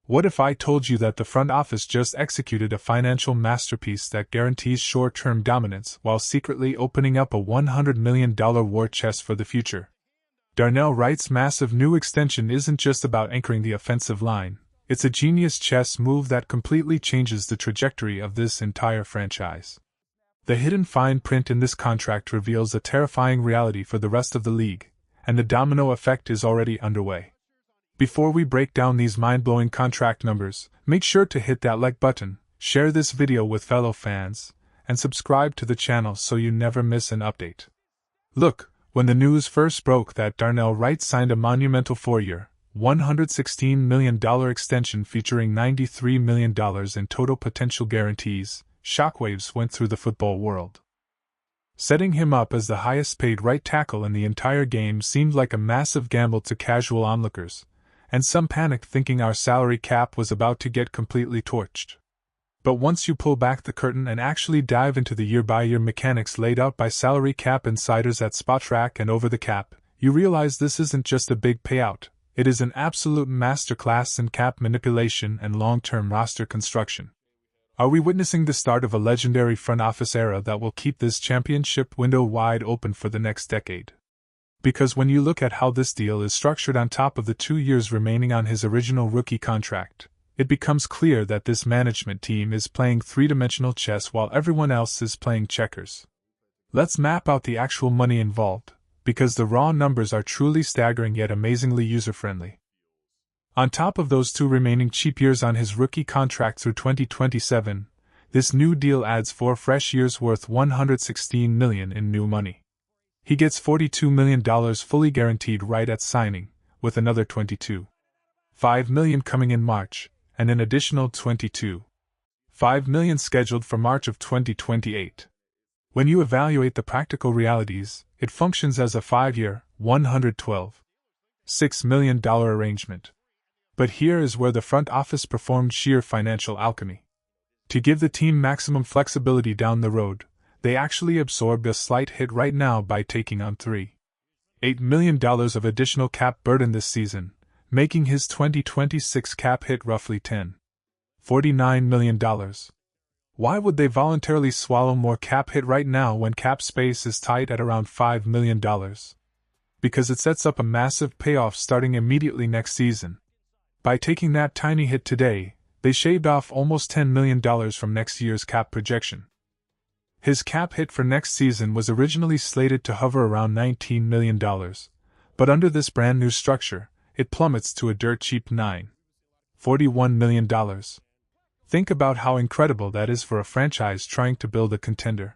What if I told you that the front office just executed a financial masterpiece that guarantees short-term dominance while secretly opening up a $100 million war chest for the future? Darnell Wright's massive new extension isn't just about anchoring the offensive line, it's a genius chess move that completely changes the trajectory of this entire franchise. The hidden fine print in this contract reveals a terrifying reality for the rest of the league, and the domino effect is already underway. Before we break down these mind-blowing contract numbers, make sure to hit that like button, share this video with fellow fans, and subscribe to the channel so you never miss an update. Look, when the news first broke that Darnell Wright signed a monumental 4-year, $116 million extension featuring $93 million in total potential guarantees, shockwaves went through the football world. Setting him up as the highest-paid right tackle in the entire game seemed like a massive gamble to casual onlookers, and some panicked thinking our salary cap was about to get completely torched. But once you pull back the curtain and actually dive into the year-by-year mechanics laid out by salary cap insiders at Spotrac and Over the Cap, you realize this isn't just a big payout, it is an absolute masterclass in cap manipulation and long-term roster construction. Are we witnessing the start of a legendary front office era that will keep this championship window wide open for the next decade? Because when you look at how this deal is structured on top of the 2 years remaining on his original rookie contract, it becomes clear that this management team is playing three-dimensional chess while everyone else is playing checkers. Let's map out the actual money involved, because the raw numbers are truly staggering yet amazingly user-friendly. On top of those 2 remaining cheap years on his rookie contract through 2027, this new deal adds 4 fresh years worth $116 million in new money. He gets $42 million fully guaranteed right at signing, with another $22.5 million coming in March, and an additional $22.5 million scheduled for March of 2028. When you evaluate the practical realities, it functions as a 5-year, $112.6 million arrangement. But here is where the front office performed sheer financial alchemy. To give the team maximum flexibility down the road, they actually absorbed a slight hit right now by taking on $3.8 million of additional cap burden this season, making his 2026 cap hit roughly $10.49 million. Why would they voluntarily swallow more cap hit right now when cap space is tight at around $5 million? Because it sets up a massive payoff starting immediately next season. By taking that tiny hit today, they shaved off almost $10 million from next year's cap projection. His cap hit for next season was originally slated to hover around $19 million, but under this brand new structure, it plummets to a dirt cheap $9.41 million. Think about how incredible that is for a franchise trying to build a contender.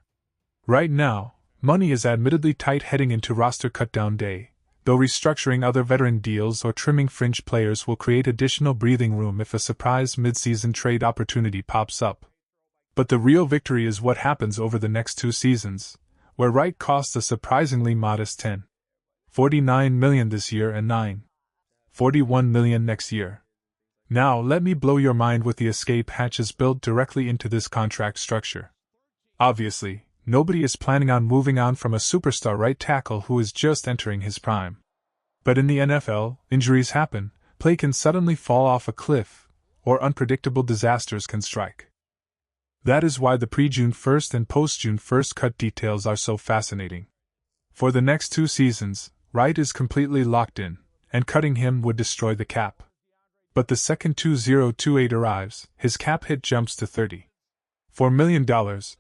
Right now, money is admittedly tight heading into roster cutdown day, though restructuring other veteran deals or trimming fringe players will create additional breathing room if a surprise midseason trade opportunity pops up. But the real victory is what happens over the next 2 seasons, where Wright costs a surprisingly modest $10.49 million this year and $9.41 million next year. Now let me blow your mind with the escape hatches built directly into this contract structure. Obviously, nobody is planning on moving on from a superstar right tackle who is just entering his prime. But in the NFL, injuries happen, play can suddenly fall off a cliff, or unpredictable disasters can strike. That is why the pre-June 1st and post-June 1st cut details are so fascinating. For the next 2 seasons, Wright is completely locked in, and cutting him would destroy the cap. But the second 2028 arrives, his cap hit jumps to $34 million,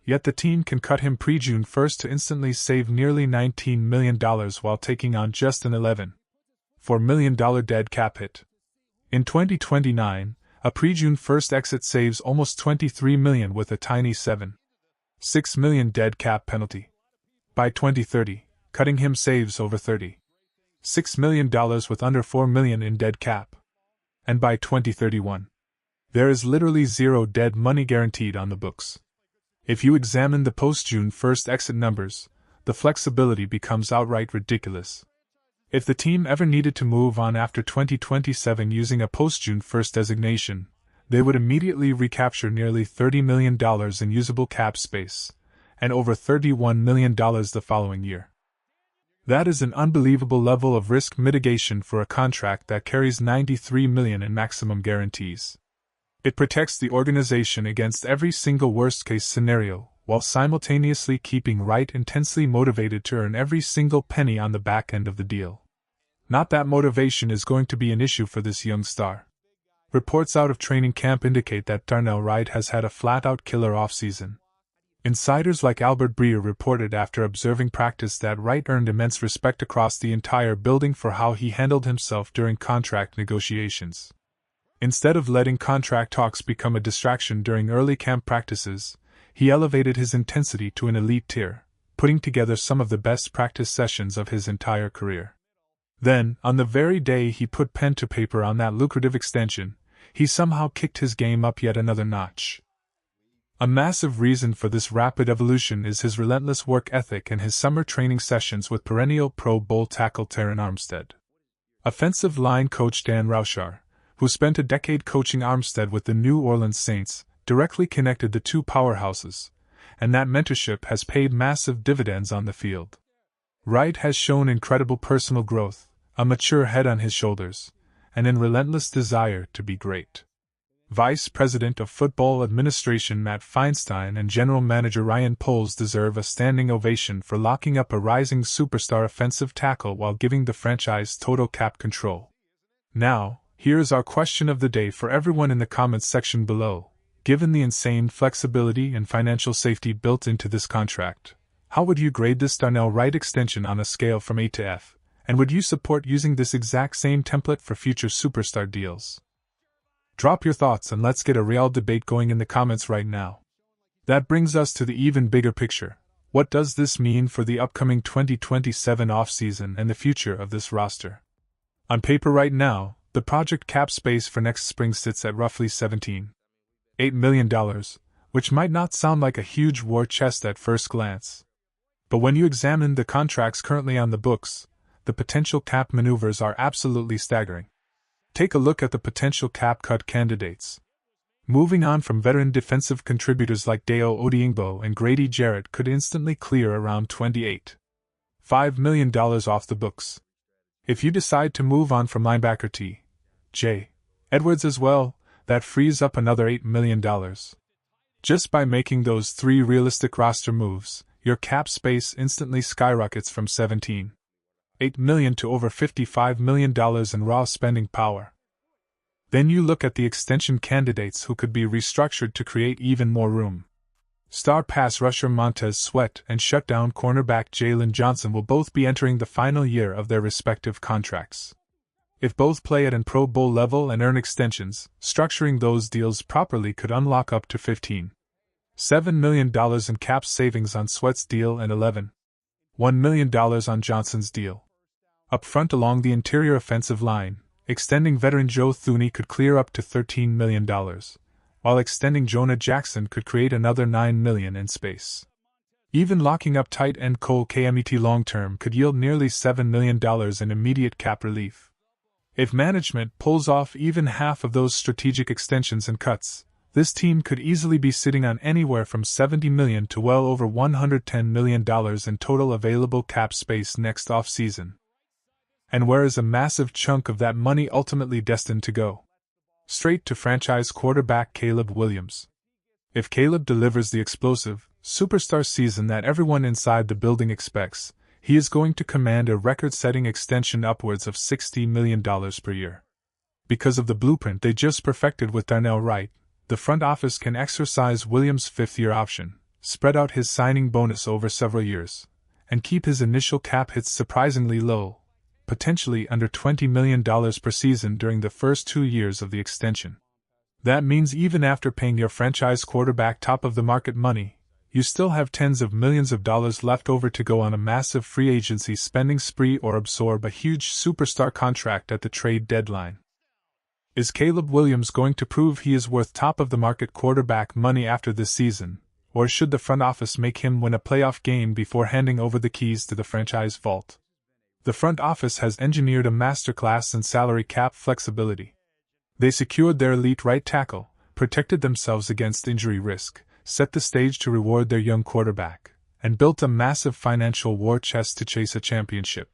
yet the team can cut him pre-June 1st to instantly save nearly $19 million while taking on just an $11.4 million dead cap hit. In 2029, a pre-June 1st exit saves almost $23 million with a tiny $7.6 million dead cap penalty. By 2030, cutting him saves over $36 million with under $4 million in dead cap. And by 2031, there is literally zero dead money guaranteed on the books. If you examine the post-June 1st exit numbers, the flexibility becomes outright ridiculous. If the team ever needed to move on after 2027 using a post-June 1st designation, they would immediately recapture nearly $30 million in usable cap space, and over $31 million the following year. That is an unbelievable level of risk mitigation for a contract that carries $93 million in maximum guarantees. It protects the organization against every single worst-case scenario, while simultaneously keeping Wright intensely motivated to earn every single penny on the back end of the deal. Not that motivation is going to be an issue for this young star. Reports out of training camp indicate that Darnell Wright has had a flat-out killer offseason. Insiders like Albert Breer reported after observing practice that Wright earned immense respect across the entire building for how he handled himself during contract negotiations. Instead of letting contract talks become a distraction during early camp practices, he elevated his intensity to an elite tier, putting together some of the best practice sessions of his entire career. Then, on the very day he put pen to paper on that lucrative extension, he somehow kicked his game up yet another notch. A massive reason for this rapid evolution is his relentless work ethic and his summer training sessions with perennial Pro Bowl tackle Terron Armstead. Offensive line coach Dan Roushar, who spent a decade coaching Armstead with the New Orleans Saints, directly connected the two powerhouses, and that mentorship has paid massive dividends on the field. Wright has shown incredible personal growth, a mature head on his shoulders, and an relentless desire to be great. Vice President of Football Administration Matt Feinstein and General Manager Ryan Poles deserve a standing ovation for locking up a rising superstar offensive tackle while giving the franchise total cap control. Now, here is our question of the day for everyone in the comments section below. Given the insane flexibility and financial safety built into this contract, how would you grade this Darnell Wright extension on a scale from A to F, and would you support using this exact same template for future superstar deals? Drop your thoughts and let's get a real debate going in the comments right now. That brings us to the even bigger picture. What does this mean for the upcoming 2027 offseason and the future of this roster? On paper right now, the project cap space for next spring sits at roughly $17.8 million, which might not sound like a huge war chest at first glance. But when you examine the contracts currently on the books, the potential cap maneuvers are absolutely staggering. Take a look at the potential cap cut candidates. Moving on from veteran defensive contributors like Dayo Odeyingbo and Grady Jarrett could instantly clear around $28.5 million off the books. If you decide to move on from linebacker T.J. Edwards as well, that frees up another $8 million. Just by making those three realistic roster moves, your cap space instantly skyrockets from $17.8 million to over $55 million in raw spending power. Then you look at the extension candidates who could be restructured to create even more room. Star pass rusher Montez Sweat and shutdown cornerback Jalen Johnson will both be entering the final year of their respective contracts. If both play at an Pro Bowl level and earn extensions, structuring those deals properly could unlock up to $15.7 million in cap savings on Sweat's deal and $11.1 million on Johnson's deal. Up front along the interior offensive line, extending veteran Joe Thuney could clear up to $13 million, while extending Jonah Jackson could create another $9 million in space. Even locking up tight end Cole Kmet long-term could yield nearly $7 million in immediate cap relief. If management pulls off even half of those strategic extensions and cuts, this team could easily be sitting on anywhere from $70 million to well over $110 million in total available cap space next offseason. And where is a massive chunk of that money ultimately destined to go? Straight to franchise quarterback Caleb Williams. If Caleb delivers the explosive, superstar season that everyone inside the building expects, he is going to command a record-setting extension upwards of $60 million per year. Because of the blueprint they just perfected with Darnell Wright, the front office can exercise Williams' fifth-year option, spread out his signing bonus over several years, and keep his initial cap hits surprisingly low, potentially under $20 million per season during the first 2 years of the extension. That means even after paying your franchise quarterback top-of-the-market money, you still have tens of millions of dollars left over to go on a massive free agency spending spree or absorb a huge superstar contract at the trade deadline. Is Caleb Williams going to prove he is worth top-of-the-market quarterback money after this season, or should the front office make him win a playoff game before handing over the keys to the franchise vault? The front office has engineered a masterclass in salary cap flexibility. They secured their elite right tackle, protected themselves against injury risk, set the stage to reward their young quarterback, and built a massive financial war chest to chase a championship.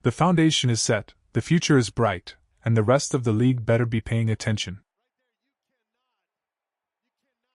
The foundation is set, the future is bright, and the rest of the league better be paying attention.